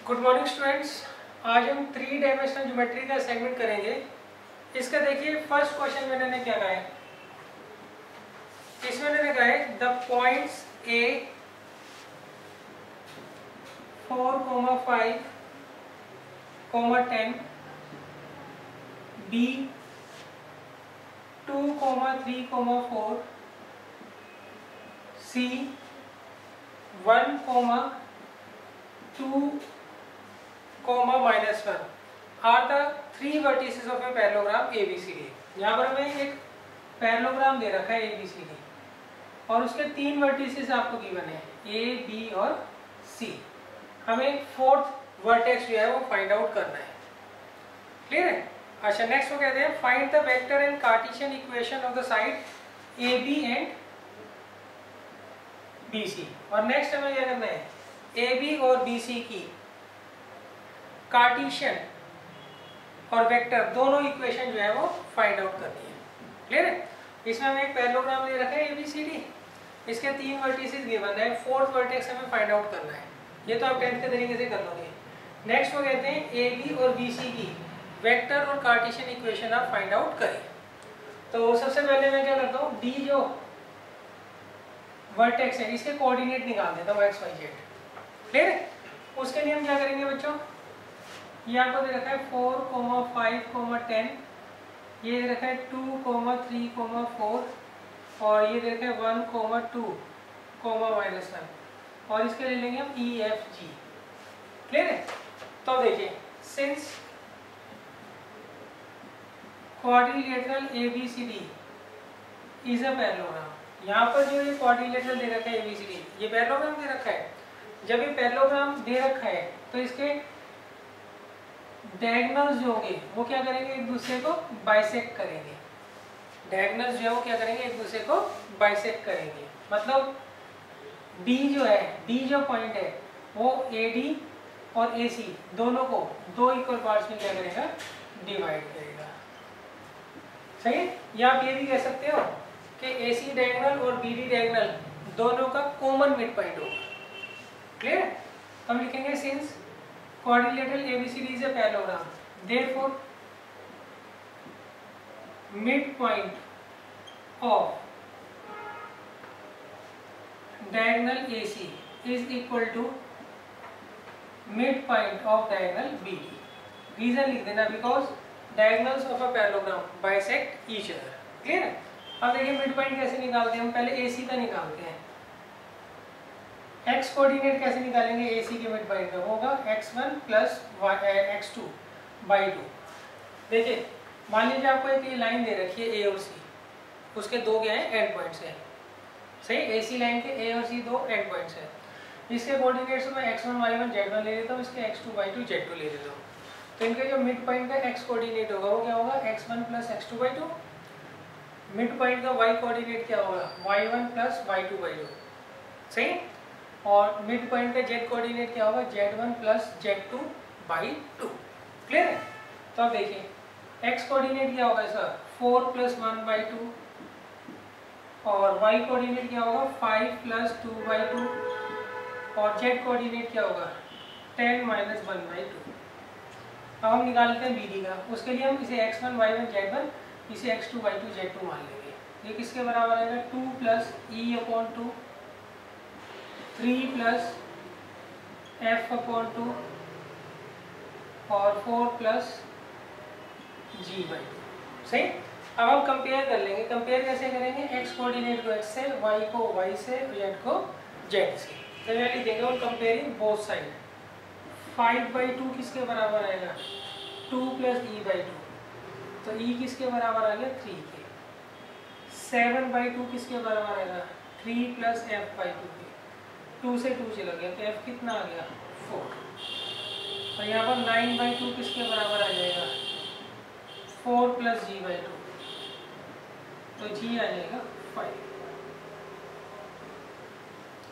Good morning students. आज हम 3 dimensional geometry का असाइनमेंट करेंगे। इसका देखिए फर्स्ट क्वेश्चन में मैंने क्या कहा है, इसमें मैंने कहा है the points A 4, 5, 10 B 2, 3, 4 C 1, 2, -1 are the 3 vertices of a parallelogram ABCD। यहाँ पर हमें एक पैरेललोग्राम दे रखा है ABCD और उसके 3 वर्टिसेस आपको गिवन है A, B और C। हमें फोर्थ वर्टेक्स जो है वो फाइंड आउट करना है। क्लियर है? अच्छा, नेक्स्ट वो कहते हैं find the vector and Cartesian equation of the side AB and BC। और नेक्स्ट हमें क्या करना है, AB और BC की कार्टेशियन और वेक्टर दोनों इक्वेशन जो है वो फाइंड आउट करनी है। क्लियर है? इसमें हमें एक पैरेललोग्राम दे रखा है ABCD, इसके 3 वर्टिसेस गिवन है, फोर्थ वर्टेक्स हमें फाइंड आउट करना है। ये तो आप 10th के तरीके से कर लोगे। नेक्स्ट वो कहते हैं AB और BC की वेक्टर और कार्टेशियन इक्वेशन आप फाइंड आउट करें। तो सबसे पहले मैं क्या करता हूँ, D जो वर्टेक्स है इसके कोऑर्डिनेट निकाल देता हूँ x, y, z। क्लियर है? उसके लिए हम क्या करेंगे बच्चों, ये आपको दे रखा है 4, 5, 10, ये दे रखा है 2, 3, 4 और ये दे रखा है 1, 2, -1 और इसके ले लेंगे हम E, F, G। क्लियर है? तो देखिए since quadrilateral ABCD is a parallelogram, यहाँ पर जो ये क्वाड्रिलेटरल दे रखा है ABCD, ये पैरेललोग्राम दे रखा है। जब ये पैरेललोग्राम दे रखा है तो इसके डायगोनल्स जो होंगे वो क्या करेंगे, एक दूसरे को बाइसेक्ट करेंगे। डायगोनल्स जो है वो क्या करेंगे, एक दूसरे को बाइसेक्ट करेंगे। मतलब D जो है, D जो पॉइंट है वो AD और AC दोनों को 2 इक्वल पार्ट्स में क्या करेगा, डिवाइड करेगा। सही है? या आप ये भी कह सकते हो कि AC डायगोनल और BD डायगोनल दोनों का कॉमन मिड पॉइंट होगा। क्लियर है? हम लिखेंगे since quadrilateral ABCD is a parallelogram, therefore midpoint of diagonal AC is equal to midpoint of diagonal BD। Reason लिख देना, because diagonals of a parallelogram bisect each other. Clear है? अब देखिए mid point कैसे निकालते हैं, हम पहले AC का निकालते हैं। x कोऑर्डिनेट कैसे निकालेंगे, AC के मिड पॉइंट का होगा x1 प्लस x2 बाई 2। देखिए मान लीजिए आपको एक ये लाइन दे रखी है A और C, उसके दो क्या है, एंड पॉइंट्स हैं। सही, AC लाइन के A और C दो एंड पॉइंट्स हैं। इसके कोऑर्डिनेट्स मैं x1 y1 z1 ले लेता हूँ, इसके x2 y2 z2 ले लेता हूँ। तो इनके जो मिड पॉइंट का x कोऑर्डिनेट होगा वो क्या होगा, x1 plus x2 y2। Mid point का y कोऑर्डिनेट क्या होगा, y1 प्लस y2 y2। सही, और मिड पॉइंट का z कोऑर्डिनेट क्या होगा, z1 plus z2 by 2। Clear है? तो अब देखिए x कोऑर्डिनेट क्या होगा सर, 4 प्लस 1 बाई 2 और y कोऑर्डिनेट क्या होगा, 5 प्लस 2 बाई 2 और z कोऑर्डिनेट क्या होगा, 10 माइनस 1 बाई 2। अब हम निकालते हैं BD का। उसके लिए हम इसे x1 y1 z1, इसे x2 y2 z2 मान लेंगे। ये किसके बराबर आएगा, 2 प्लस E/2 3 प्लस F/2 और 4 प्लस G/2। सही। अब हम कंपेयर कर लेंगे। कंपेयर कैसे करेंगे, x कोऑर्डिनेट को x से, y को y से, z को z से। तो मैं लिखेंगे और कंपेयरिंग बोथ साइड। 5/2 किसके बराबर आएगा, 2 प्लस E/2। तो E किसके बराबर आ गया, 3 के। 7/2 किसके बराबर आएगा, 3 प्लस F/2 के। 2 से 2 चला गया तो F कितना आ गया, 4। और यहाँ पर 9/2 किसके बराबर आ जाएगा, 4 प्लस G/2, तो G आ जाएगा 5।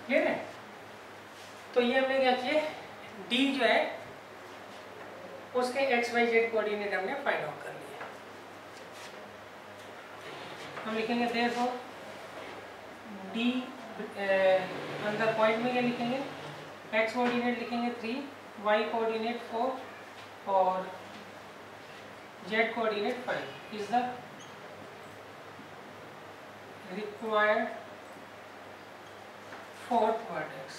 क्लियर है? तो ये हमने क्या किया, D जो है उसके x y z कोऑर्डिनेट हमने फाइंड आउट कर लिया। हम लिखेंगे therefore D अंदर पॉइंट में क्या लिखेंगे, x कोऑर्डिनेट लिखेंगे 3 y कोऑर्डिनेट 4 और z coordinate 5 is the required fourth vertex.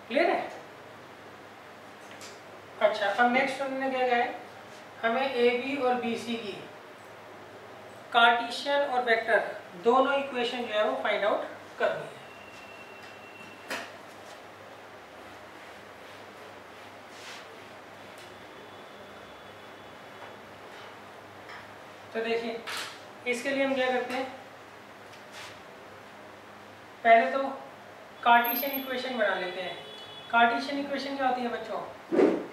Clear है? अच्छा, अब नेक्स्ट हमने क्या कहा है, हमें ए बी और बी सी की कार्टेशियन और वेक्टर दोनों इक्वेशन जो है वो फाइंड आउट करनी है। तो देखिए, इसके लिए हम क्या करते हैं, पहले तो कार्टेशियन इक्वेशन बना लेते हैं। कार्टेशियन इक्वेशन क्या होती है बच्चों,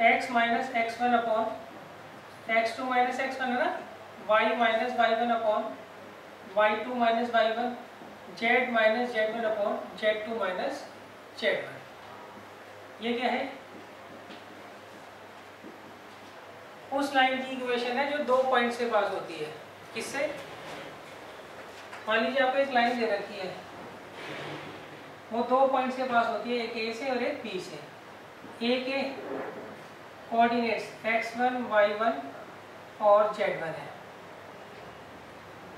x minus x one upon x two minus x one है ना, y minus y one upon y two minus y one, z minus z one upon z two minus z one. ये क्या है, उस लाइन की equation है जो 2 point से पास होती है। किससे? मान लीजिए आपको एक लाइन दे रखी है, वो 2 पॉइंट से पास होती है, एक ए से और एक बी से। ए के कोऑर्डिनेट्स x1, y1 और z1 है,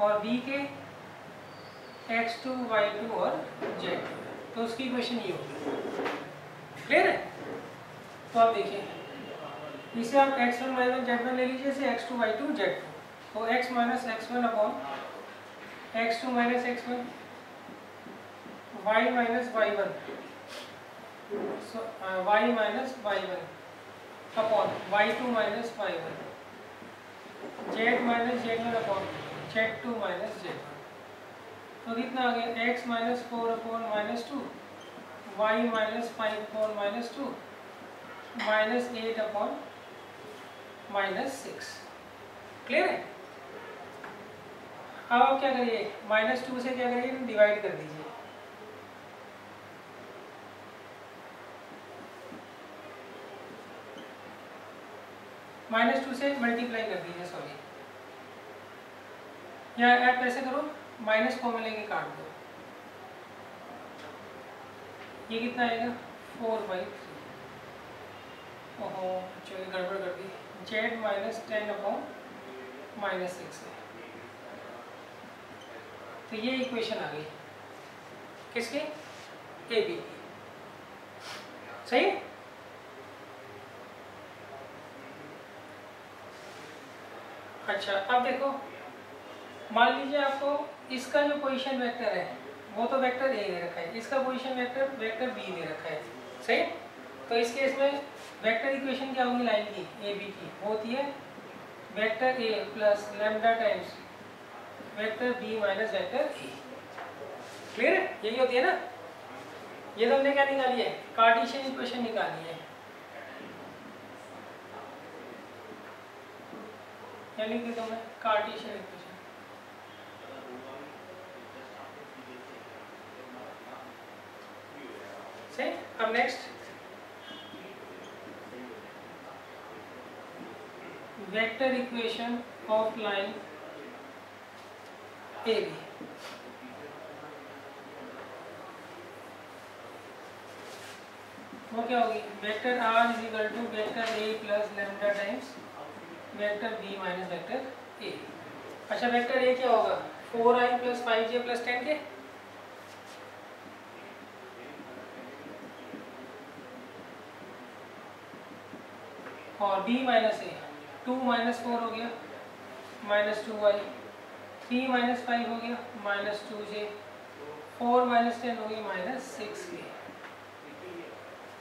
और बी के x2, y2 और z2 है। तो उसकी इक्वेशन ये होगी। क्लियर है? तो आप देखिए, इसे आप x1, y1, z1 ले लीजिए, इसे x2, y2, z2। तो x minus x1 upon x2 minus x1, y minus y1, y minus y1 upon y2 minus y1, z minus z1 upon z2 minus z1। तो कितना आ गया, x minus 4 upon minus 2, y minus 5 upon minus 2, minus 8 upon minus 6। Clear है? अब आप क्या करिए, minus 2 से क्या करिए, डिवाइड कर दीजिए। माइनस 2 से मल्टीप्लाई कर दीजिए, सॉरी, या आप कैसे करो, माइनस कॉमन लेके काट दो। ये कितना आएगा, 4/3। ओहो, चलिए गड़बड़ कर दी, z माइनस 10 अपॉन माइनस 6 है। तो ये इक्वेशन आ गई किसकी, ए बी की। सही? अच्छा, अब देखो, मान लीजिए आपको इसका जो पोजीशन वेक्टर है वो तो वेक्टर ए दे रखा है, इसका पोजीशन वेक्टर वेक्टर बी दे रखा है। सही? तो इस केस में वेक्टर इक्वेशन क्या होगी लाइन की, ए बी की, वो होती है vector a plus lambda times vector b minus vector a. Clear है? यही होती है ना। ये तो हमने क्या निकाली है, कार्टेशियन इक्वेशन निकाली है। यानी कि तुम्हें कार्टेशियन इक्वेशन। सही? अब next vector equation of line A B. वो क्या होगी, vector r is equal to vector a plus lambda times vector b minus vector a. अच्छा, वेक्टर ए क्या होगा, 4i plus 5j plus 10k, और बी माइनस ए 2 minus 4 हो गया minus 2i, 3 minus 5 हो गया माइनस 2j, 4 माइनस 10 हो गई माइनस 6k।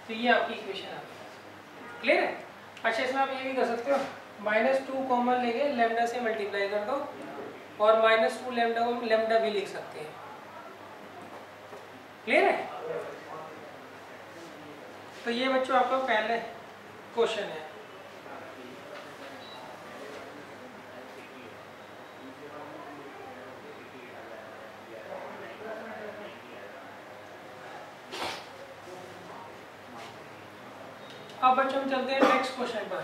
तो ये आपकी इक्वेशन आ गई। क्लियर है? अच्छा, इसमें आप ये भी कर सकते हो, माइनस 2 कॉमन लेके लैम्डा से मल्टीप्लाई कर दो, और माइनस 2 लैम्डा को लैम्डा भी लिख सकते हैं। क्लियर है? तो ये बच्चों आपका पहले क्वेश्चन है। अब बच्चों हम चलते हैं नेक्स्ट क्वेश्चन पर।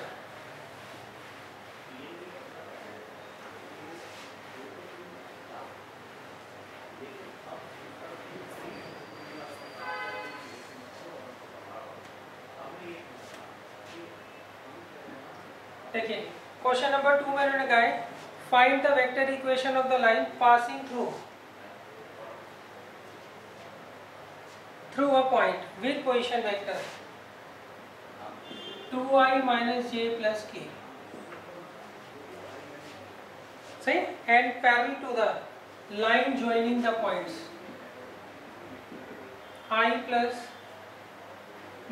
देखिए क्वेश्चन नंबर 2 में उन्होंने कहा है find the vector equation of the line passing through a point with position vector 2i minus j plus k, सही, and parallel to the line joining the points I plus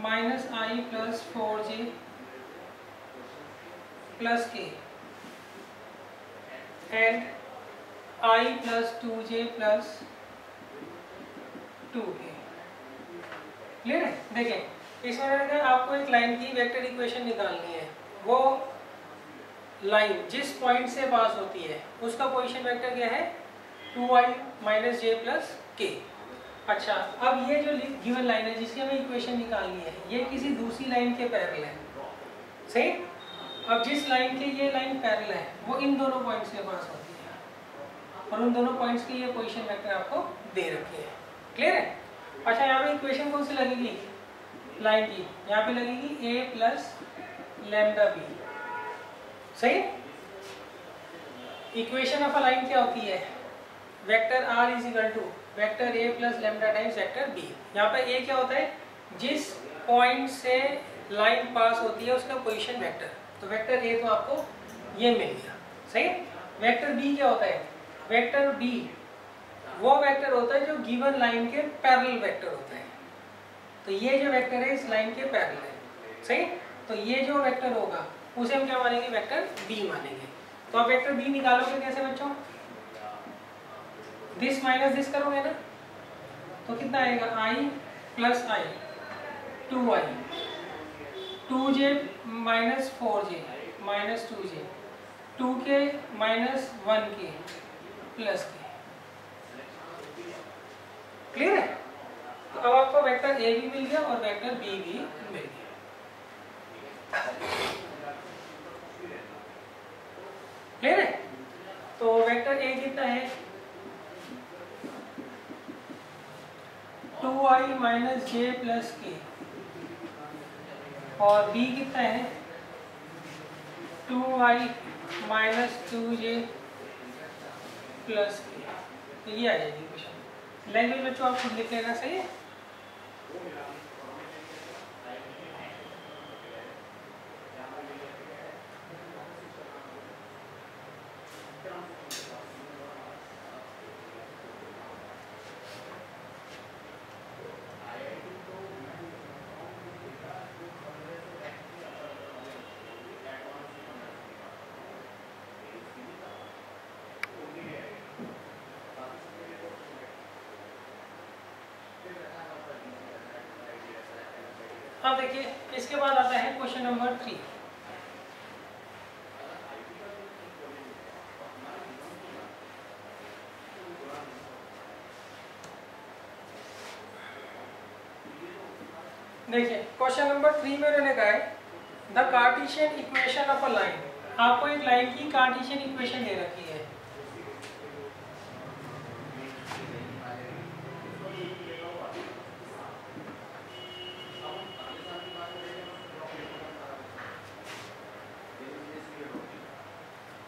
minus I plus 4j plus k and I plus 2j plus 2k। Clear है? देखें इसमें आपको एक line की vector equation निकालनी है। वो लाइन जिस पॉइंट से पास होती है उसका पोजीशन वेक्टर क्या है 2i minus j plus k। अच्छा, अब ये जो गिवन लाइन है जिसकी हमें इक्वेशन निकालनी है ये किसी दूसरी लाइन के पैरेलल है, सही। अब जिस लाइन के ये लाइन पैरेलल है वो इन दोनों पॉइंट्स के पास होती है और उन दोनों पॉइंट्स की ये पोजीशन वेक्टर आपको दे रखी है। क्लियर है? अच्छा, यहाँ पे इक्वेशन कौन सी लगेगी लाइन की? यहाँ पे लगेगी a प्लस लैम्डा बी, सही। इक्वेशन ऑफ अ लाइन क्या होती है? Vector r is equal to vector a plus lambda times vector b। यहाँ पे a क्या होता है? जिस पॉइंट से लाइन पास होती है उसका पोजीशन वेक्टर। तो वेक्टर a तो आपको ये मिल गया, सही। वेक्टर b क्या होता है? वेक्टर b वो वेक्टर होता है जो गिवन लाइन के पैरेलल वेक्टर होता है। तो ये जो वेक्टर है इस लाइन के पैरेलल है, सही। तो ये जो वेक्टर होगा उसे हम क्या मानेंगे? वेक्टर b मानेंगे। तो आप वेक्टर b निकालोगे कैसे बच्चों? दिस माइनस दिस करोगे ना, तो कितना आएगा? i plus i 2i 2j minus 4j minus 2j 2k minus 1k plus k। Clear है? तो अब आपको वेक्टर a भी मिल गया और वेक्टर b भी मिल गया। क्लियर है? तो वेक्टर a कितना है? 2i minus j plus k और b कितना है? 2i minus 2j plus k। तो ये आ जाएगी क्वेश्चन। लैंग्वेज बच्चों आप खुद लिख लेना, सही है। अब देखिए इसके बाद आता है क्वेश्चन नंबर 3। देखिए क्वेश्चन नंबर 3 में उन्होंने कहा है the Cartesian equation of a line. आपको एक लाइन की कार्टेशियन इक्वेशन दे रखी है।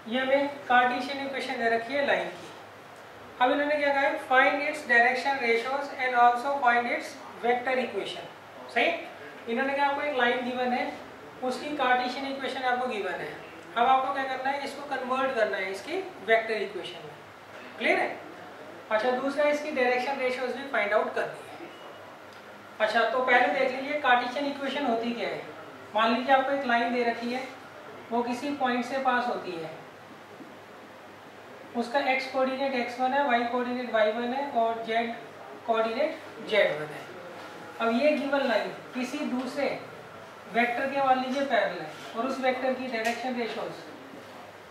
ये हमें कार्टेशियन इक्वेशन दे रखी है लाइन की। अब इन्होंने क्या कहा है? Find its direction ratios and also find its vector equation, सही। इन्होंने क्या, आपको एक लाइन गिवन है उसकी कार्टेशियन इक्वेशन आपको गिवन है। अब आपको क्या करना है? इसको कन्वर्ट करना है इसकी वेक्टर इक्वेशन में। क्लियर है? अच्छा, दूसरा इसकी डायरेक्शन रेशियोज भी फाइंड आउट करनी है। अच्छा, तो पहले देख लीजिए कार्टेशियन इक्वेशन होती क्या है। मान लीजिए आपको एक लाइन दे रखी है, वो किसी पॉइंट से पास होती है, उसका x कोऑर्डिनेट x1 है, y कोऑर्डिनेट y1 है और z कोऑर्डिनेट z1 है। अब ये गिवन लाइन किसी दूसरे वेक्टर के मान लीजिए पैरेलल है और उस वेक्टर की डायरेक्शन रेशियोज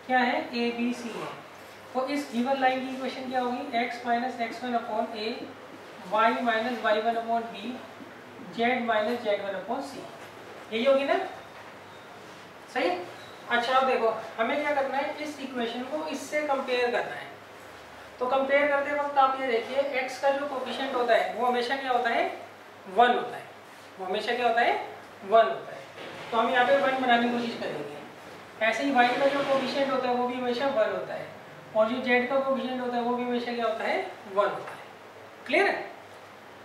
क्या है? a b c है। तो इस गिवन लाइन की इक्वेशन क्या होगी? x minus x1 upon a, y minus y1 upon b, z minus z1 upon c। यही होगी ना, सही। अच्छा, अब देखो हमें क्या करना है? इस इक्वेशन को इससे कंपेयर करना है। तो कंपेयर करते वक्त आप ये देखिए x का जो कोफिशिएंट होता है वो हमेशा क्या होता है? 1 होता है। वो हमेशा क्या होता है? 1 होता है। तो हम यहाँ पे 1 बनाने की कोशिश करेंगे। ऐसे ही y का जो कोफिशिएंट होता है वो भी हमेशा 1 होता है, और जो z का कोफिशिएंट होता है वो भी हमेशा क्या होता है, 1 होता है। क्लियर है?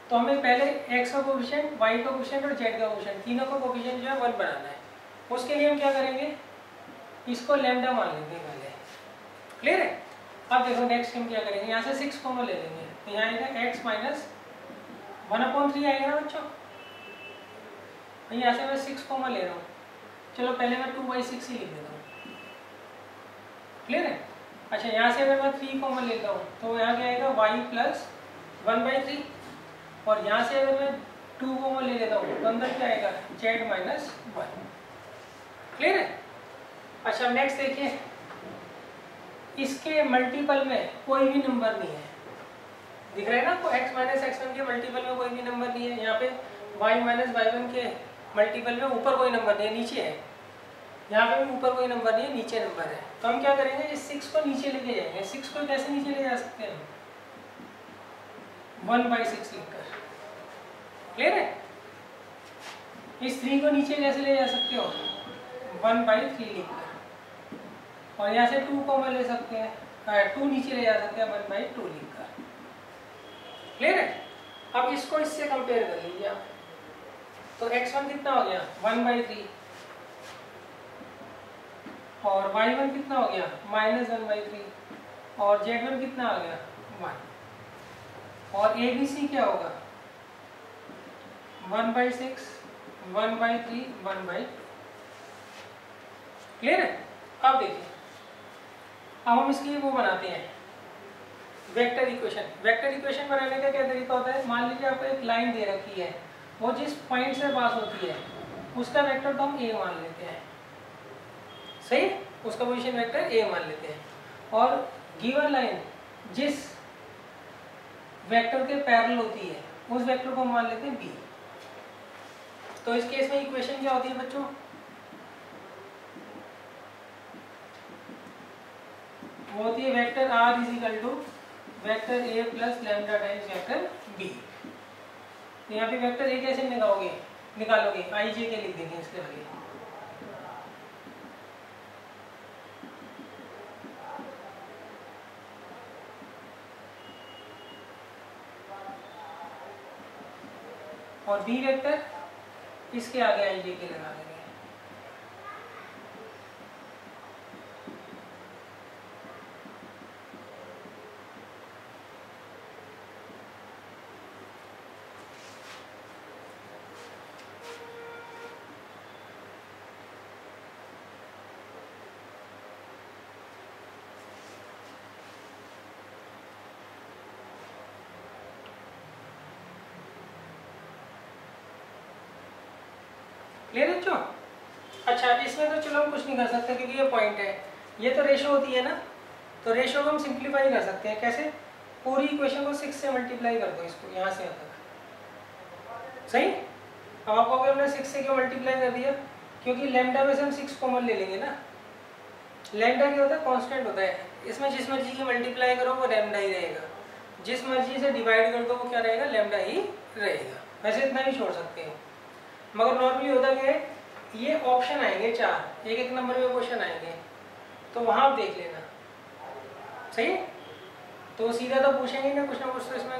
तो हमें पहले x का कोफिशिएंट, y का कोफिशिएंट और z का कोफिशिएंट तीनों का कोफिशिएंट जो है 1 बनाना है। उसके लिए हम क्या करेंगे, इसको लैम्डा मान लेंगे पहले। क्लियर है? अब देखो नेक्स्ट हम क्या करेंगे, यहाँ से 6 कॉमन ले लेंगे, तो यहाँ आएगा x माइनस 1/3 आएगा ना बच्चों। यहाँ से मैं 6 कॉमन ले रहा हूँ, चलो पहले मैं 2/6 ही लिख देता हूँ। क्लियर है? अच्छा, यहाँ से अगर मैं 3 कॉमन लेता हूँ तो यहाँ क्या आएगा y प्लस 1/3, और यहाँ से अगर मैं 2 कॉमन ले लेता हूँ तो अंदर क्या आएगा, z माइनस 1। क्लियर है? अच्छा नेक्स्ट देखिए, इसके मल्टीपल में कोई भी नंबर नहीं है, दिख रहा है ना आपको, x माइनस x1 के मल्टीपल में कोई भी नंबर नहीं है। यहाँ पे y माइनस y1 के मल्टीपल में ऊपर कोई नंबर नहीं है, नीचे है। यहाँ पे भी ऊपर कोई नंबर नहीं है, नीचे नंबर है। तो हम क्या करेंगे, इस 6 को नीचे लेके जाएंगे। 6 को कैसे नीचे ले जा सकते हैं, 1/6 लिखकर। क्लियर है? इस 3 को नीचे कैसे ले जा सकते हो, 1/3 लिखकर, और यहाँ से 2 कॉमन ले सकते हैं, 2 नीचे ले जा सकते हैं 1/2 लिखकर। क्लियर है? अब इसको इससे कंपेयर कर लीजिए आप, तो x1 कितना हो गया, 1/3, और y1 कितना हो गया, -1/3, और z1 कितना आ गया, 1, और ABC क्या होगा, 1/6, 1/3, 1/2। क्लियर है? अब देखिए, अब हम इसके लिए वो बनाते हैं वेक्टर इक्वेशन। वेक्टर इक्वेशन बनाने का क्या तरीका होता है, मान लीजिए आपको एक लाइन दे रखी है, वो जिस पॉइंट से पास होती है उसका वेक्टर तो हम a मान लेते हैं, सही, उसका पोजीशन वेक्टर a मान लेते हैं, और गिवन लाइन जिस वेक्टर के पैरेलल होती है उस वेक्टर को हम मान लेते हैं b। तो इस केस में इक्वेशन क्या होती है बच्चों, वो होती है vector r is equal to vector a plus lambda times vector b। यहाँ पे वेक्टर a कैसे निकालोगे, i j के लिख देंगे इसके आगे। और b वेक्टर इसके आगे i j के लगा देंगे। क्लियर है बच्चों? अच्छा, इसमें तो चलो हम कुछ नहीं कर सकते क्योंकि ये पॉइंट है, ये तो रेशो होती है ना, तो रेशो को हम सिंप्लीफाई कर सकते हैं। कैसे, पूरी इक्वेशन को 6 से मल्टीप्लाई कर दो, इसको यहाँ से यहाँ तक। सही, अब आपको अगर हमने 6 से क्यों मल्टीप्लाई कर दिया, क्योंकि लैम्डा में से हम 6 कॉमन ले लेंगे ना। लैम्डा क्या होता है, कांस्टेंट होता है, इसमें जिस मर्जी की मल्टीप्लाई करो वो लैम्डा ही रहेगा, जिस मर्जी से डिवाइड कर दो वो क्या रहेगा, लैम्डा ही रहेगा। वैसे इतना ही छोड़ सकते हो, मगर नॉर्मली होता क्या है, ये ऑप्शन आएंगे 4, एक नंबर में क्वेश्चन आएंगे, तो वहां आप देख लेना। सही है? तो सीधा तो पूछेंगे ना कुछ तो इसमें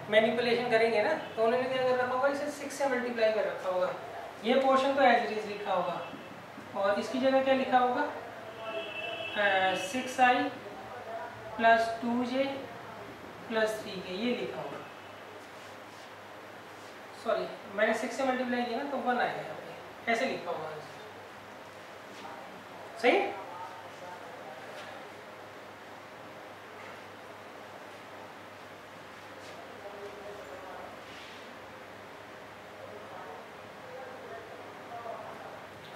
मैनिपुलेशन करेंगे ना, तो उन्होंने क्या कर रखा होगा, इसे 6 से मल्टीप्लाई कर रखा होगा। ये पोर्शन तो एज इट इज लिखा होगा, और इसकी जगह क्या लिखा होगा, 6i plus 2j plus 3k, ये लिखा होगा। सॉरी, मैंने 6 से मल्टीप्लाई किया ना तो 1 आएगा यहाँ पे, ऐसे लिखा होगा आंसर। सही?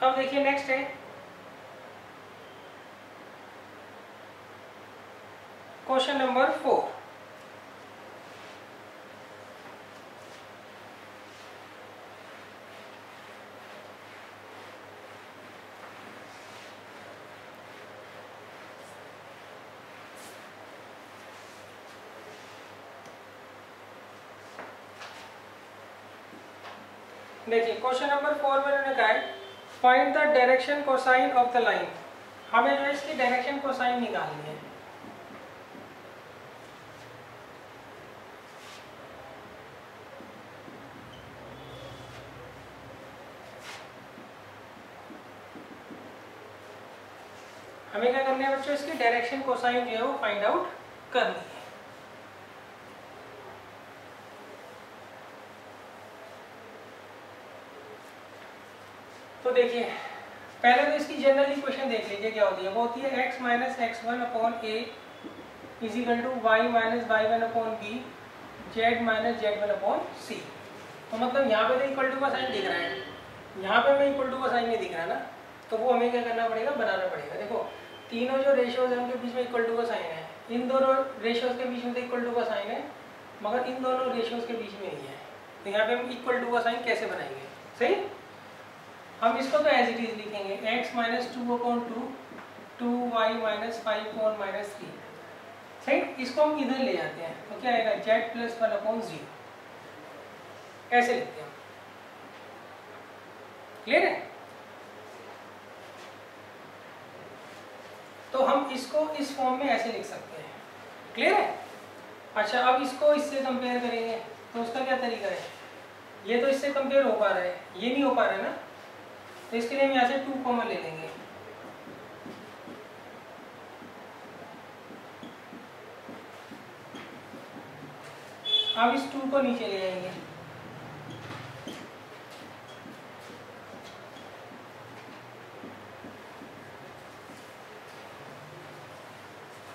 अब देखिए नेक्स्ट है क्वेश्चन नंबर 4। देखिए क्वेश्चन नंबर 4 में उन्होंने कहा है find the direction cosine of the line. हमें जो है इसकी डायरेक्शन कोसाइन निकालनी है। हमें क्या करना है बच्चों, इसकी डायरेक्शन कोसाइन जो है वो फाइंड आउट करनी है। तो देखिए पहले तो इसकी जनरल इक्वेशन देख लीजिए क्या होती है। वो होती है x minus x1 upon a is equal to y minus y1 upon b z minus z1 upon c। तो मतलब यहाँ पे तो इक्वल टू का साइन दिख रहा है, यहाँ पे हमें इक्वल टू का साइन नहीं दिख रहा ना, तो वो हमें क्या करना पड़ेगा, बनाना पड़ेगा। देखो तीनों जो रेशियोज हैं उनके बीच में इक्वल टू का साइन है, इन दोनों रेशियोज के बीच में तो इक्वल टू का साइन है, मगर इन दोनों रेशियोज के बीच में नहीं है। तो यहाँ पे हम इक्वल टू का साइन कैसे बनाएंगे? सही, हम इसको तो एज इट इज लिखेंगे x minus 2 upon 2y minus 5 upon minus 3। सही, इसको हम इधर ले जाते हैं तो क्या आएगा z प्लस 1 अपॉन 0। ऐसे लिखते हैं, क्लियर है? तो हम इसको इस फॉर्म में ऐसे लिख सकते हैं, क्लियर है? अच्छा, अब इसको इससे कंपेयर करेंगे तो उसका क्या तरीका है? ये तो इससे कंपेयर हो पा रहा है, ये नहीं हो पा रहा है ना, तो इसके लिए हम यहाँ से 2 कॉमन ले लेंगे। अब इस 2 को नीचे ले जाएंगे,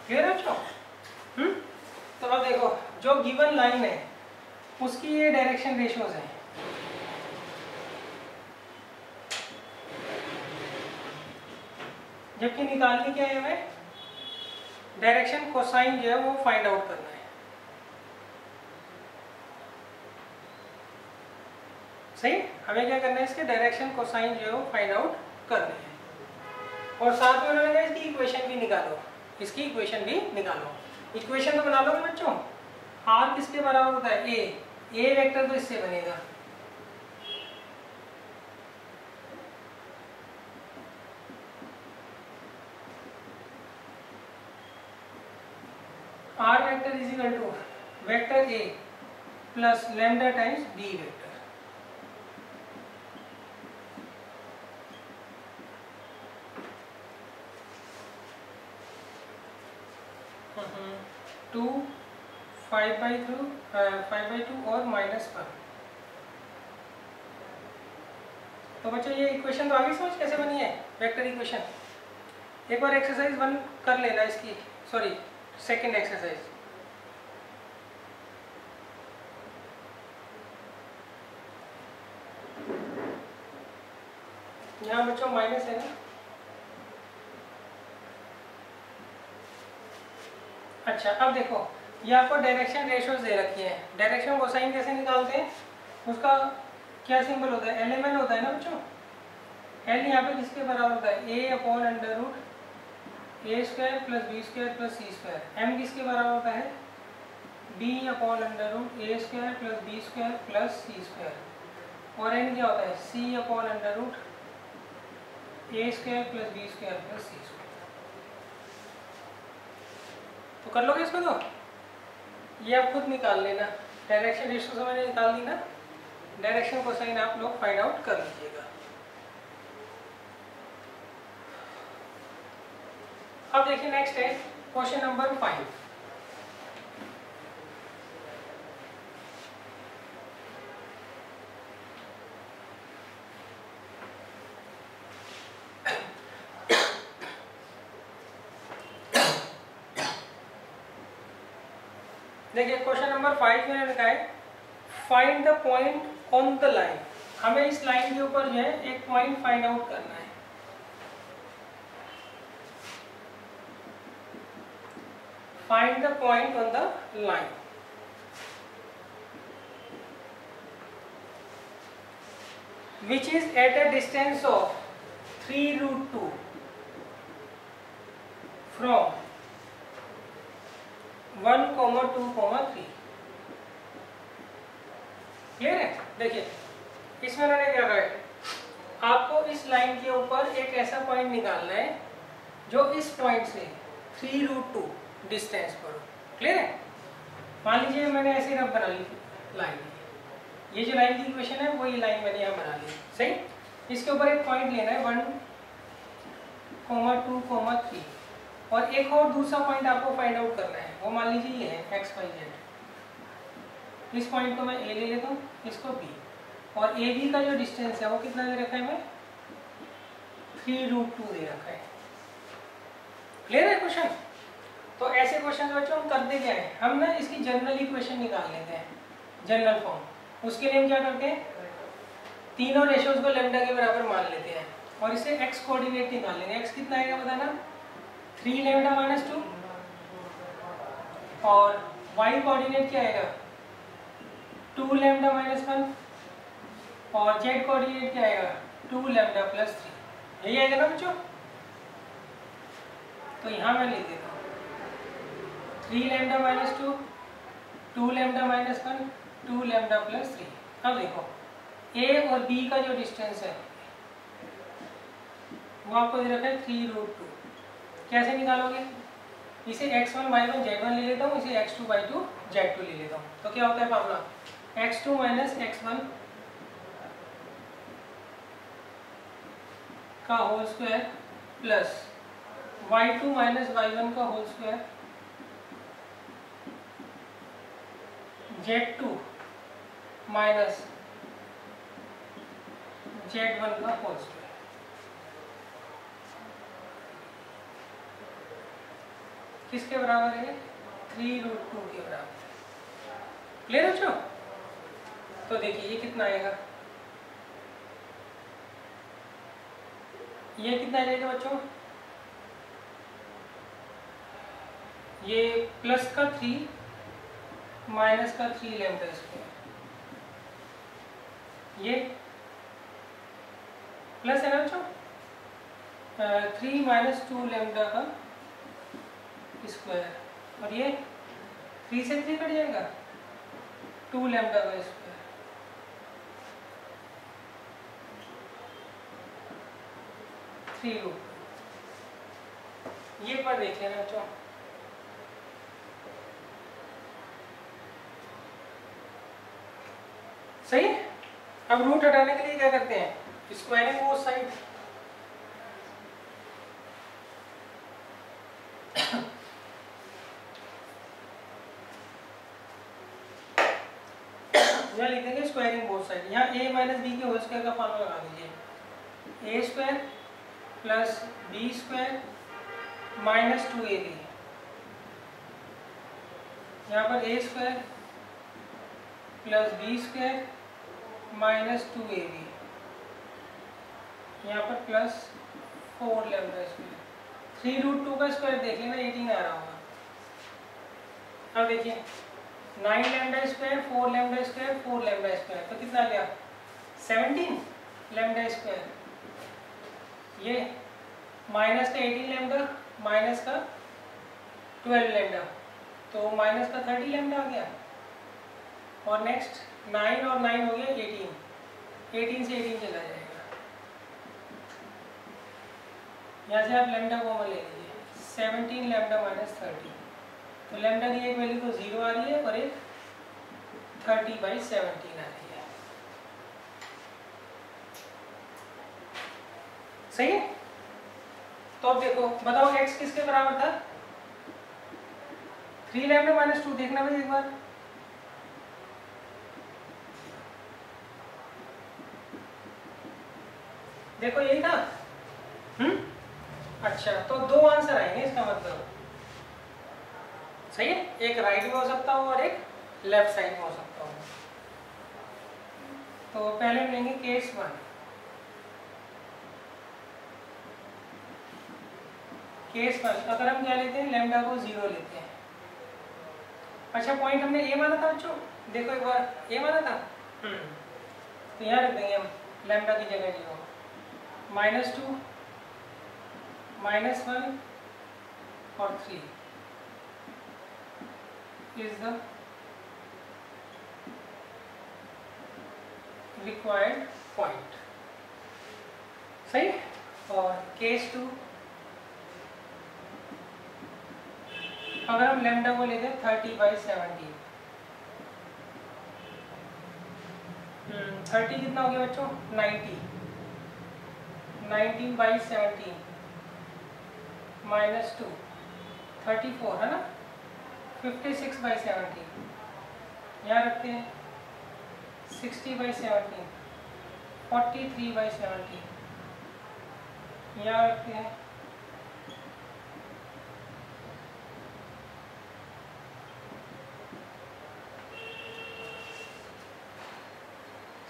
क्लियर है बच्चों? तो अब देखो जो गिवन लाइन है उसकी ये डायरेक्शन रेशियोज हैं। जबकि निकालनी क्या है हमें, डायरेक्शन कोसाइन जो है वो फाइंड आउट करना है। सही, हमें क्या करना है, इसके डायरेक्शन कोसाइन जो है वो फाइंड आउट करना है। और साथ में उन्होंने कहा इसकी इक्वेशन भी निकालो, इसकी इक्वेशन भी निकालो। इक्वेशन तो बना लो बच्चों, r किसके बराबर होता है, a वेक्टर तो इससे बनेगा, r vector is equal to vector a plus lambda times b vector. Two 5/2 और -1। तो बच्चों ये इक्वेशन तो आगे समझ कैसे बनी है, वेक्टर इक्वेशन। एक बार एक्सरसाइज 1 कर लेना इसकी, सॉरी सेकंड एक्सरसाइज। यहाँ बच्चों माइनस है ना। अच्छा, अब देखो ये आपको डायरेक्शन रेशियोज दे रखी है। डायरेक्शन कोसाइन कैसे निकालते हैं, उसका क्या सिंबल होता है, एल होता है ना बच्चों। एल यहाँ पे किसके बराबर होता है, a upon under root a square plus b square plus c square. M किसके बराबर होता है, b upon under root a square plus b square plus c square. और n क्या होता है, c upon under root a square plus b square plus c square. तो कर लोगे इसको, तो ये आप खुद निकाल लेना। डायरेक्शन रेशियो से मैंने निकाल दी ना, डायरेक्शन कोसाइन आप लोग फाइंड आउट कर लीजिएगा। अब देखिए नेक्स्ट है क्वेश्चन नंबर 5। देखिए क्वेश्चन नंबर 5 में लिखा है find the point on the line. हमें इस लाइन के ऊपर जो है एक पॉइंट फाइंड आउट करना है। Find the point on the line. Which is at a distance of 3√2 from 1, 2, 3। Clear है? देखिए इसमें मैंने क्या कहा है, आपको इस लाइन के ऊपर एक ऐसा पॉइंट निकालना है जो इस पॉइंट से 3√2 डिस्टेंस पर हो। क्लियर है? मान लीजिए मैंने ऐसे रफ बना ली लाइन, ये जो लाइन की इक्वेशन है वो ये लाइन मैंने यहाँ बना ली। सही, इसके ऊपर एक पॉइंट लेना है 1, 2, 3 और एक और दूसरा पॉइंट आपको फाइंड आउट करना है। वो मान लीजिए ये है x, y, z। इस पॉइंट को मैं A ले लेता हूँ, इसको B, और AB का जो डिस्टेंस है वो कितना दे रखा है? मैं 3√2 दे रखा है। क्लियर है क्वेश्चन? तो ऐसे क्वेश्चन बच्चों हम करते क्या है, हम ना इसकी जनरल इक्वेशन निकाल लेते हैं, जनरल फॉर्म। उसके लिए हम क्या करते हैं, तीनों रेशियोज को लैम्डा के बराबर मान लेते हैं और इसे x कोऑर्डिनेट निकाल लेंगे। x कितना आएगा बताना? 3 लैम्डा माइनस 2, और y कोऑर्डिनेट क्या आएगा? 2 लैम्डा माइनस 1, और z कोऑर्डिनेट क्या आएगा? 2 लैम्डा प्लस 3। यही आएगा ना बच्चों? तो यहाँ मैं लिख देता हूँ 3 lambda minus 2, 2 lambda minus 1, 2 lambda plus 3। अब देखो A और B का जो डिस्टेंस है वो आपको दे रखा है 3√2। कैसे निकालोगे? इसे x1 y1 z1 ले लेता हूँ, इसे x2 y2 z2 ले लेता हूँ। तो क्या होता है फॉर्मूला? x2 माइनस x1 का whole square plus y2 minus y1 का whole square z2 minus z1 का होल स्क्वायर। किसके बराबर है? 3√2 के बराबर। क्लियर है बच्चों? तो देखिए ये कितना आएगा, ये कितना आ जाएगा बच्चों? ये प्लस का 3 माइनस का 3 लैम्डा स्क्वायर, ये प्लस है ना बच्चों? 3 माइनस 2 लैम्डा का स्क्वायर, और ये 3 से 3 कट जाएगा, 2 लैम्डा का स्क्वायर। ये पर देख लेना बच्चों। सही है? अब रूट हटाने के लिए क्या करते हैं? Squaring both side. यहाँ लिख देंगे स्क्वायरिंग बोथ साइड। यहाँ a माइनस बी के होल स्क्वायर का फॉर्मूला लगा दीजिए, a square plus b square minus 2ab। यहाँ पर a square plus b square minus 2ab, यहाँ पर प्लस 4 लैम्डा स्क्वायर। 3√2 का स्क्वायर देख लेना, 18 आ रहा होगा। अब देखिए 9 lambda square, 4 lambda square, 4 lambda square, तो कितना आ गया? 17 लैम्डा स्क्वायर। ये माइनस का 18 लैम्डा माइनस का 12 लैम्डा, तो माइनस का 30 लैम्डा आ गया। और नेक्स्ट 9 और 9 हो गया 18, 18 से 18 चला जाएगा। यहाँ से आप लैम्डा कॉमन ले लीजिए, 17 लैम्डा माइनस 30, तो लैम्डा की एक वैल्यू तो 0 आ रही है और एक 30/17 आ रही है। सही है? तो अब देखो, बताओ x किसके बराबर था? 3 लैम्डा माइनस 2। देखना भाई एक बार, देखो यही था। अच्छा, तो दो आंसर आएंगे इसका मतलब। सही है? एक राइट में हो सकता हो और एक लेफ्ट साइड में हो सकता हो। तो पहले हम लेंगे केस 1। केस 1 अगर हम क्या लेते हैं, लैम्डा को 0 लेते हैं। अच्छा, पॉइंट हमने ए माना था बच्चों, देखो एक बार ए माना था। तो यहाँ रख देंगे हम लैम्डा की जगह 0, -2 -1 और 3 is the required point। सही। और केस 2 अगर हम लेमडा को लेते हैं 30/17, 30 कितना हो गया बच्चों 90, 19/17 -2 34 है ना, 56/17 यहाँ रखते हैं, 60/17 43/17 यहाँ रखते हैं,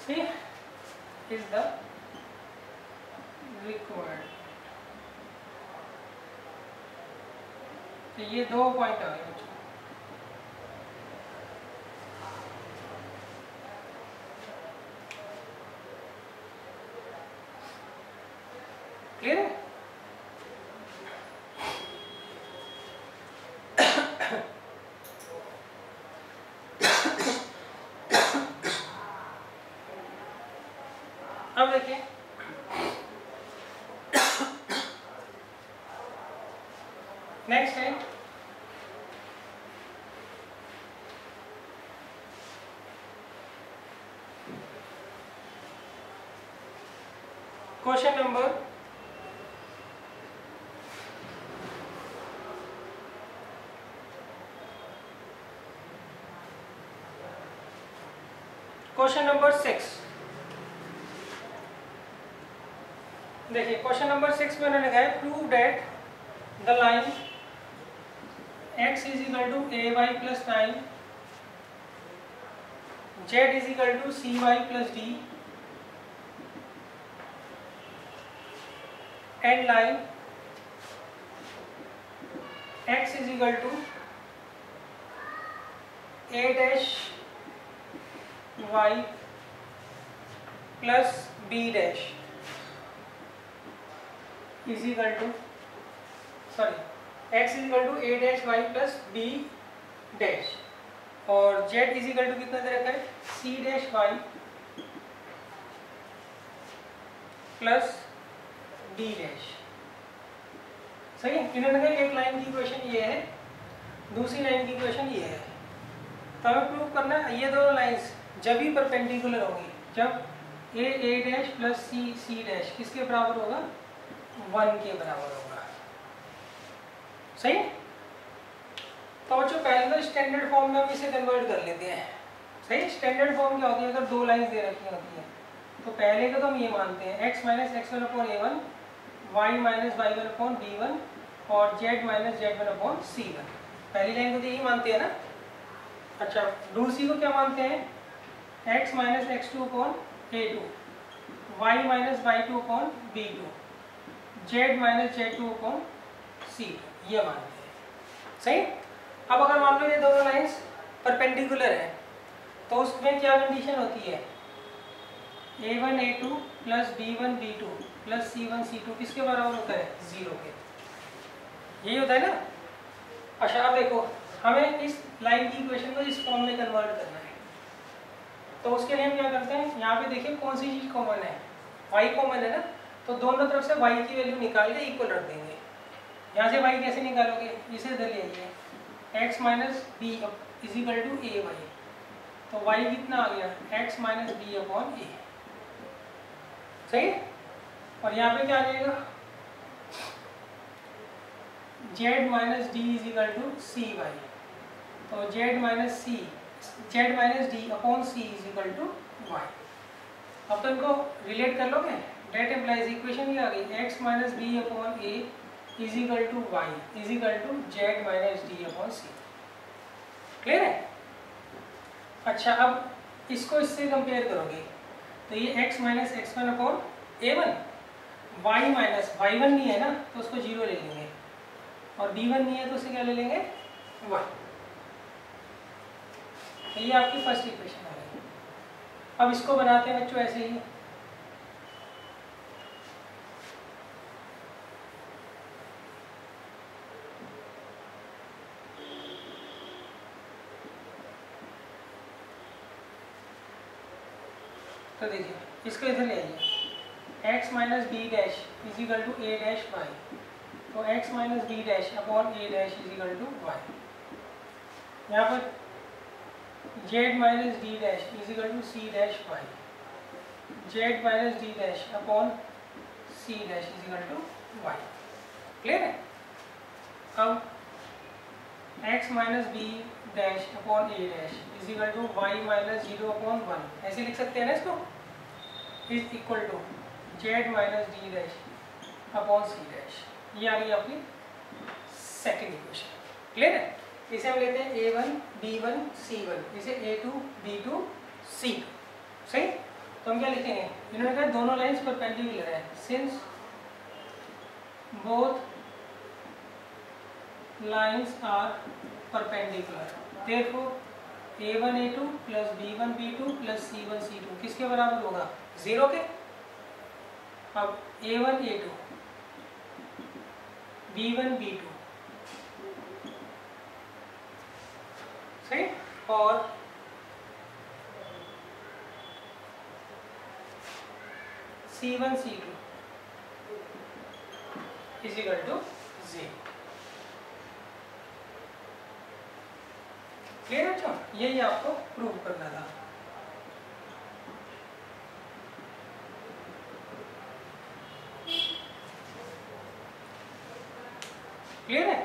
सी इज द रिक्वायर्ड। तो ये 2 पॉइंट आ गए बच्चों। क्लियर है? अब देखिए नेक्स्ट है क्वेश्चन नंबर 6। देखिए क्वेश्चन नंबर 6 में उन्होंने कहा prove that the line x is equal to ay plus 9, z is equal to cy plus d and line x is equal to a dash y plus b dash is equal to x is equal to a dash y plus b dash और z is equal to कितना दे रखा है c dash y plus d dash. सही है। इन्होंने कहा एक लाइन की इक्वेशन ये है, दूसरी लाइन की इक्वेशन ये है। तो हमें प्रूव करना है ये दोनों लाइंस जब भी परपेंडिकुलर होंगी, जब a dash plus c dash किसके बराबर होगा 1 के बराबर होगा। सही। तो बच्चों पहले तो स्टैंडर्ड फॉर्म में हम इसे कन्वर्ट कर लेते हैं। सही। स्टैंडर्ड फॉर्म क्या होती है अगर 2 लाइंस दे रखी होती हैं तो पहले का तो हम ये मानते हैं x minus x1 upon a1, y minus y1 upon b1 और z minus z1 upon c1। पहली लाइन को तो यही मानते हैं ना। अच्छा दूसरी को क्या मानते हैं x minus x2 upon a2, y minus y2 upon b2, z minus z2 upon c2, ये मानते हैं। सही। अब अगर मान लो ये दोनों लाइंस परपेंडिकुलर है तो उसमें क्या कंडीशन होती है a1 a2 plus b1 b2 plus c1 c2 किसके बराबर होता है 0 के। यही होता है ना। अच्छा अब देखो हमें इस लाइन की इक्वेशन को इस फॉर्म में कन्वर्ट करना है तो उसके लिए हम क्या करते हैं यहाँ पे देखिए कौन सी चीज़ कॉमन है y कॉमन है ना, तो दोनों तरफ से y की वैल्यू निकाल के इक्वल रख देंगे। यहाँ से y कैसे निकालोगे, इसे इधर ले आइए x minus b is equal to a y, तो y कितना आ गया x minus b upon a. सही। और यहाँ पे क्या आ जाएगा z minus d is equal to c y, तो z minus d upon c is equal to y. अब तो इनको रिलेट कर लोगे, डेट एम्प्लाइज इक्वेशन क्या आ गई x minus b upon a is equal to y is equal to z minus d upon c. Clear है। अच्छा अब इसको इससे कंपेयर करोगे तो ये x minus x1 upon a1, y minus y1 नहीं है ना तो उसको 0 ले लेंगे और b1 नहीं है तो उसे क्या ले लेंगे 1। तो ये आपकी फर्स्ट इक्वेशन आ गई। अब इसको बनाते हैं बच्चों ऐसे ही। तो देखिए इसको इधर ले आइए, x minus b dash is equal to a dash y, तो x minus b dash upon a dash is equal to y. यहाँ पर z minus d dash is equal to c dash y, z minus d dash upon c dash is equal to y. Clear है? अब x minus b dash upon a dash is equal to y minus 0/1, ऐसे लिख सकते हैं ना इसको, is equal to z minus d dash upon c dash. ये आ गई आपकी सेकेंड इक्वेशन। क्लियर है? इसे हम लेते हैं a1 b1 c1, इसे a2 b2 c2। सही? तो हम क्या लिखेंगे, इन्होंने कहा दोनों लाइंस परपेंडिकुलर है, since both lines are perpendicular therefore a1 a2 plus b1 b2 plus c1 c2 किसके बराबर होगा, 0 के। अब a1 a2 b1 b2 सही, और c1 c2 is equal to 0। Clear है? अच्छा, यही आपको प्रूव करना था। क्लियर है?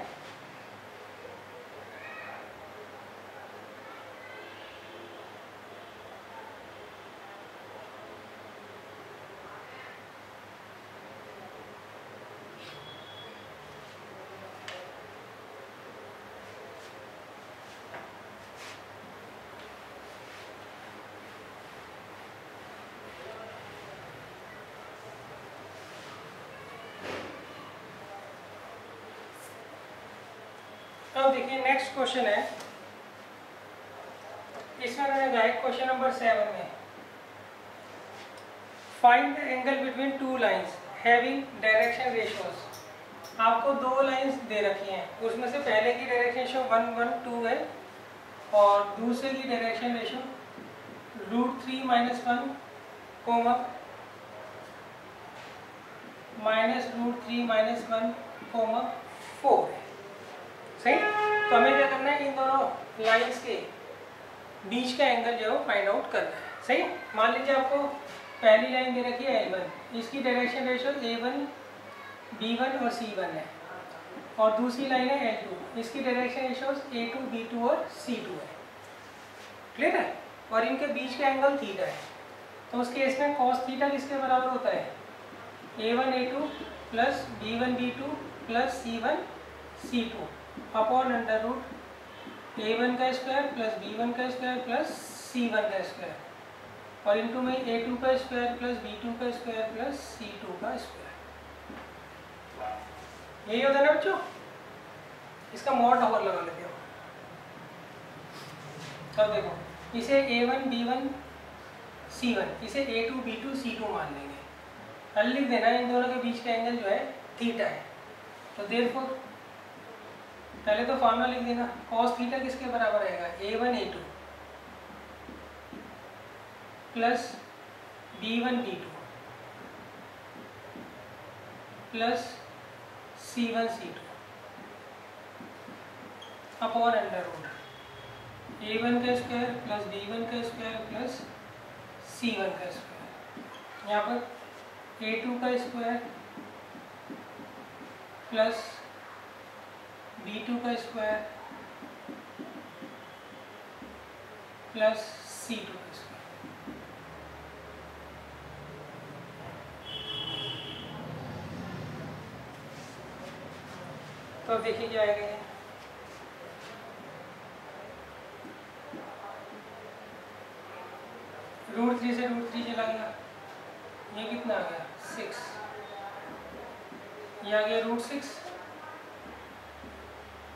अब देखिए नेक्स्ट क्वेश्चन है, इसमें मैंने कहा है क्वेश्चन नंबर 7 में find the angle between two lines having direction ratios. आपको दो लाइंस दे रखी हैं, उसमें से पहले की डायरेक्शन रेशियो 1 1 2 है और दूसरे की डायरेक्शन रेशियो √3 - 1 कोमा -√3 - 1 कोमा 4 है। सही? तो हमें क्या करना है, इन दोनों लाइंस के बीच का एंगल जो है फाइंड आउट करना है। सही? मान लीजिए आपको पहली लाइन दे रखी है L1, इसकी डायरेक्शन रेशियो A1 B1 और C1 है, और दूसरी लाइन है L2, इसकी डायरेक्शन रेशियोज A2 B2 और C2 है। क्लियर है? और इनके बीच का एंगल थीटा है, तो उस केस में cos थीटा किसके बराबर होता है, A1 A2 plus B1 B2 plus C1 C2 upon under root A1 का स्क्वायर प्लस B1 का स्क्वायर प्लस C1 का स्क्वायर, और इनटू में A2 का स्क्वायर प्लस B2 का स्क्वायर प्लस C2 का स्क्वायर। यही होता है ना बच्चों? इसका मॉड और लगा लेते हो। अब देखो, इसे A1 B1 C1, इसे A2 B2 C2 मान लेंगे। हल लिख देना, इन दोनों के बीच का एंगल जो है थीटा है, तो देयरफॉर पहले तो फॉर्मूला लिख देना, cos थीटा किसके बराबर आएगा, A1 A2 plus B1 B2 plus C1 C2 upon under root A1 का स्क्वायर प्लस B1 का स्क्वायर प्लस C1 का स्क्वायर। यहाँ पर A2 का स्क्वायर प्लस B2 का स्क्वायर प्लस C2 का स्क्वायर। तो अब देखिए क्या आएगा, √3 से √3 चला गया, ये कितना आ गया 6, ये आ गया √6,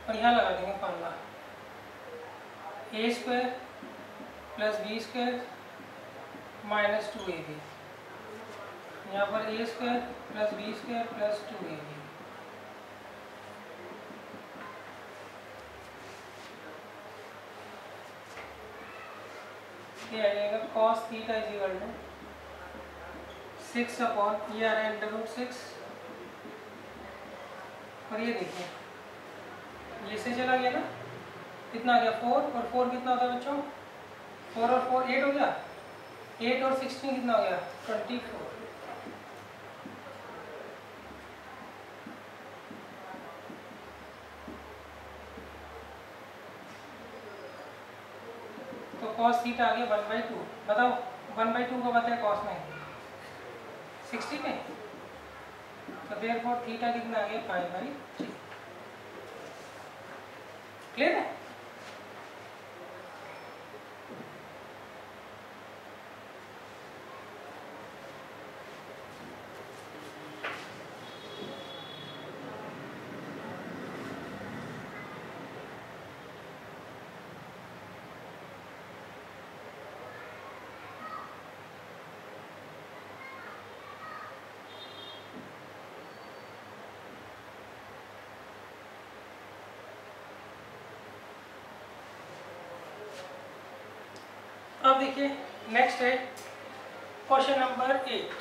और यहाँ लगा देंगे formula A² plus B² minus 2AB, यहाँ पर A² plus B² plus 2AB। ये आ जाएगा cos theta is equal to 6 upon ये आ रहा है √6 और ये देखिए ये से चला गया ना, कितना आ गया 4 और 4 कितना होता है बच्चों, 4 और 4 8 हो गया, 8 और 16 कितना हो गया 24। तो cos थीटा आ गया 1/2। बताओ 1/2 का पता है cos में 60 में, तो देयरफॉर थीटा कितना आ गया 5/3। क्लियर है। अब देखिए नेक्स्ट है क्वेश्चन नंबर 8।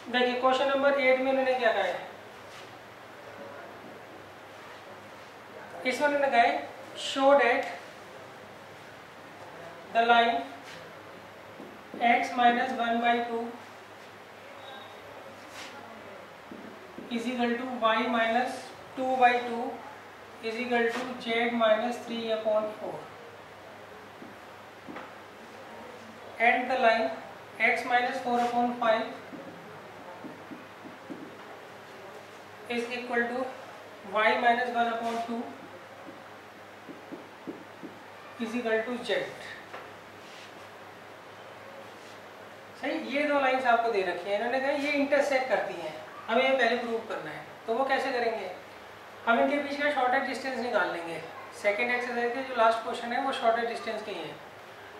देखिए क्वेश्चन नंबर 8 में उन्होंने क्या कहा है, इसमें उन्होंने कहा है show that the line x - 1/2 is equal to y - 2/2 is equal to z - 3/4 and the line x - 4/5 is equal to y - 1/2 is equal to z। सही, ये दो लाइंस आपको दे रखी है, इन्होंने कहा ये इंटरसेक्ट करती हैं, हमें ये पहले प्रूव करना है। तो वो कैसे करेंगे, हम इनके बीच का शॉर्टेस्ट डिस्टेंस निकाल लेंगे। सेकंड एक्सरसाइज के जो लास्ट क्वेश्चन है वो शॉर्टेस्ट डिस्टेंस के ही है।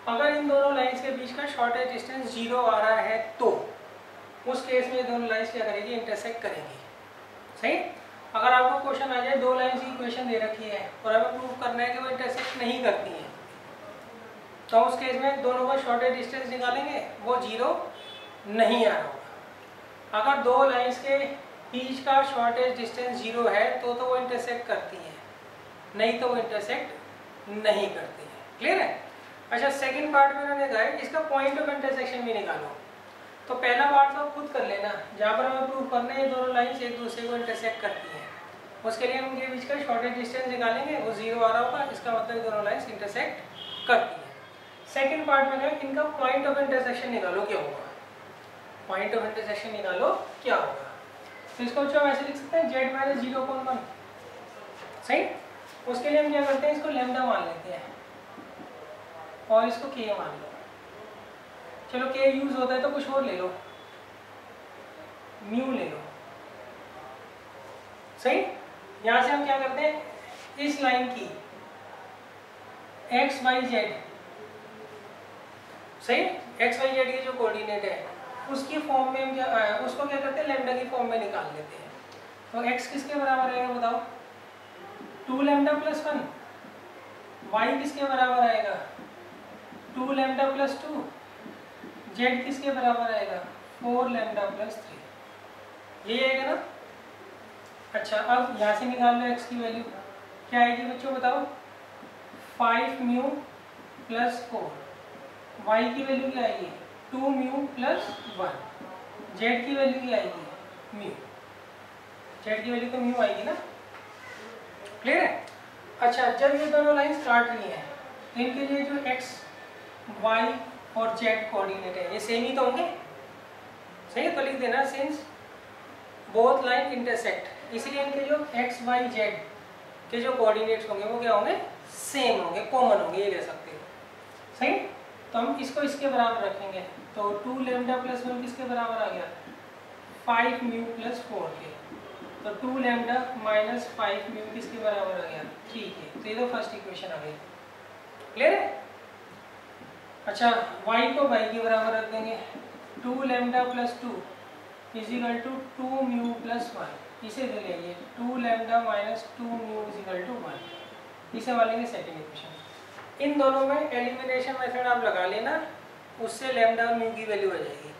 अगर इन दोनों लाइंस के बीच का शॉर्टेस्ट डिस्टेंस 0 आ रहा है तो उस केस में दोनों लाइंस क्या करेगी, इंटरसेक्ट करेंगी। सही, अगर आपको क्वेश्चन आ जाए दो लाइंस की इक्वेशन दे रखी है और हमें प्रूव करना है कि वो इंटरसेक्ट नहीं करती हैं, तो उस केस में दोनों का शॉर्टेस्ट डिस्टेंस निकालेंगे, वो 0 नहीं आ रहा होगा। अगर दो लाइंस के बीच का शॉर्टेस्ट डिस्टेंस 0 है तो वो इंटरसेक्ट करती हैं, नहीं तो वो इंटरसेक्ट नहीं करती हैं। क्लियर है। अच्छा, सेकंड पार्ट में उन्होंने कहा है इसका पॉइंट ऑफ इंटरसेक्शन भी निकालो। तो पहला पार्ट तो खुद कर लेना, जहाँ पर हमें प्रूव करना है ये दोनों लाइंस एक दूसरे को इंटरसेक्ट करती हैं, उसके लिए हम उनके बीच का शॉर्टेस्ट डिस्टेंस निकालेंगे, वो 0 आ रहा होगा, इसका मतलब दोनों लाइंस इंटरसेक्ट करती हैं। सेकंड पार्ट में है इनका पॉइंट ऑफ इंटरसेक्शन निकालो क्या होगा, पॉइंट ऑफ इंटरसेक्शन निकालो क्या होगा। तो इसको हम ऐसे लिख सकते हैं z - 0.1। सही, उसके लिए हम क्या करते हैं, इसको लैम्डा मान लेते हैं और इसको k मान लो। चलो k यूज होता है तो कुछ और ले लो, म्यू ले लो। सही, यहाँ से हम क्या करते हैं, इस लाइन की x y z, सही, x y z के जो कोऑर्डिनेट है उसकी फॉर्म में हम क्या उसको क्या करते हैं, लैम्डा की फॉर्म में निकाल लेते हैं। तो x किसके बराबर आएगा बताओ, 2 लैम्डा + 1। y किसके बराबर आएगा, 2 लैम्डा + 2। z किसके बराबर आएगा, 4 लैम्डा + 3। यही आएगा ना। अच्छा, अब यहाँ से निकाल लो x की वैल्यू, क्या आएगी बच्चों बताओ, 5 म्यू + 4। y की वैल्यू क्या आएगी, 2 म्यू + 1। z की वैल्यू क्या आएगी, म्यू, z की वैल्यू तो म्यू आएगी ना। क्लियर है। अच्छा, जब ये दोनों लाइंस काट रही हैं तो इनके लिए जो x, y और z कोऑर्डिनेट है ये सेम ही तो होंगे। सही है, तो लिख देना सिंस बोथ लाइन इंटरसेक्ट, इसलिए इनके जो x, y, z के जो कोऑर्डिनेट्स होंगे वो क्या होंगे, सेम होंगे, कॉमन होंगे, ये ले सकते हो। सही, तो हम इसको इसके बराबर रखेंगे, तो 2 लैम्डा + 1 किसके बराबर आ गया, 5 म्यू + 4 के। तो 2 लैम्डा - 5 म्यू किसके बराबर आ गया, ठीक है। तो ये तो फर्स्ट इक्वेशन आ गई। क्लियर है। अच्छा, y को y के बराबर रख देंगे, 2 lambda + 2 is equal to 2 mu plus 1, इसे ले लेंगे 2 lambda minus 2 mu is equal to 1, इसे मान लेंगे सेकेंड इक्वेशन। इन दोनों में एलिमिनेशन मेथड आप लगा लेना, उससे लैम्डा और म्यू की वैल्यू आ जाएगी।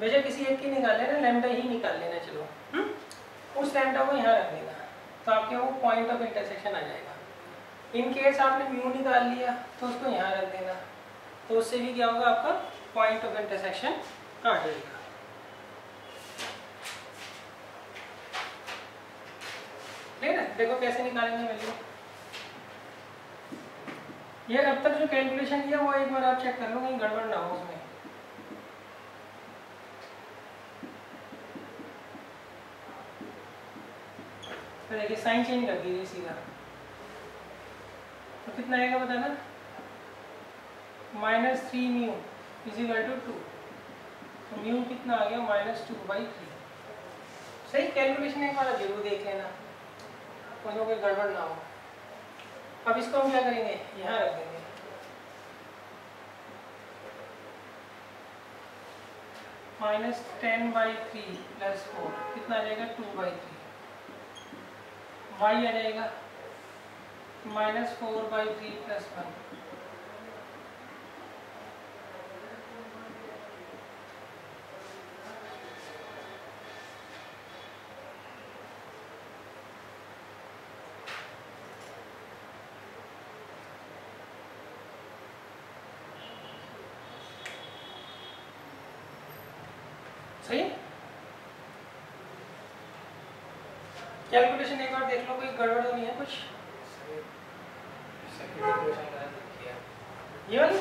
बेशक किसी एक की निकाल लेना, लैम्डा ही निकाल लेना, चलो उस लैम्डा को यहाँ रख देना, तो आपके वो पॉइंट ऑफ इंटरसेक्शन आ जाएगा। इन केस आपने म्यू निकाल लिया तो उसको यहाँ रख देना, तो उससे भी क्या होगा, आपका पॉइंट ऑफ इंटरसेक्शन आ जाएगा। ठीक है, देखो कैसे निकालेंगे वैल्यू। ये अब तक जो कैलकुलेशन किया वो एक बार आप चेक कर लो, कहीं गड़बड़ ना हो उसमें। तो देखिए साइन चेंज कर दीजिए सीधा, तो कितना आएगा बताना, -3 म्यू इजिकल टू 2, तो म्यू कितना आ गया, -2/3। सही कैलकुलेशन एक बार जरूर देख लेना, उसमें कोई गड़बड़ ना हो। अब इसको हम क्या करेंगे, यहाँ रख देंगे, -10/3 + 4 कितना आ जाएगा, 2/3। y आ जाएगा -4/3 + 1, सही। कैलकुलेशन एक बार देख लो, कोई गड़बड़ तो नहीं है कुछ। ये वाली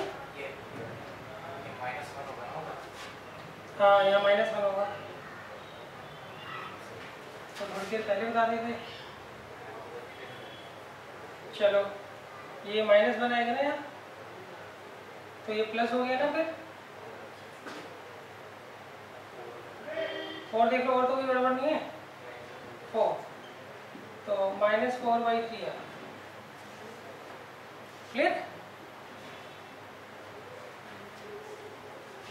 हाँ, यहाँ -1 होगा, तो थोड़ी देर पहले बता देते। चलो ये -1 आएगा ना यहाँ, तो ये प्लस हो गया ना, फिर और देख लो, और तो कोई गड़बड़ नहीं है, 4, तो -4/3 है। क्लियर।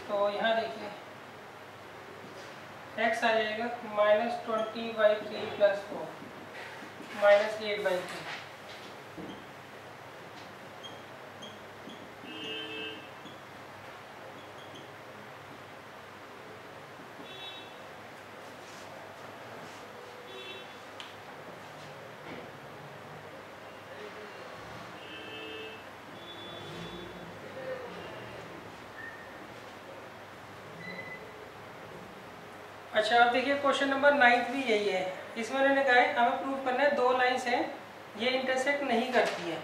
तो यहाँ देखिए x आ जाएगा -20/3 + 4, -8/3। अच्छा, अब देखिए क्वेश्चन नंबर 9 भी यही है। इसमें उन्होंने कहा है हमें प्रूव करना है, दो लाइंस हैं ये इंटरसेक्ट नहीं करती है,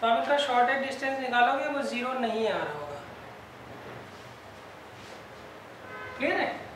तो आप इनका शॉर्टेस्ट डिस्टेंस निकालोगे वो 0 नहीं आ रहा होगा। क्लियर है।